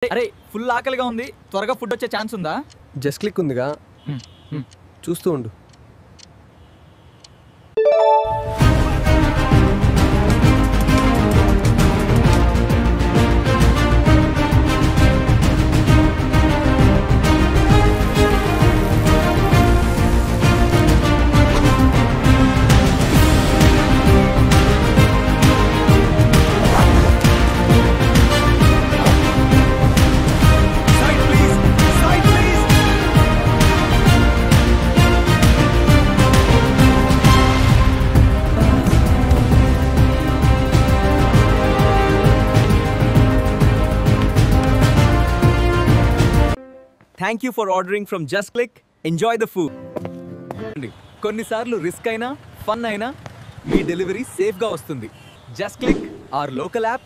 అరే ఫుల్ ఆకలిగా ఉంది, త్వరగా ఫుడ్ వచ్చే ఛాన్స్ ఉందా? జస్ట్ క్లిక్ ఉందిగా, చూస్తూ ఉండు. Thank you for ordering from Just Click. Enjoy the food. కొన్నిసార్లు రిస్క్ అయినా ఫన్ అయినా మీ డెలివరీ సేఫ్గా వస్తుంది. Just click are local app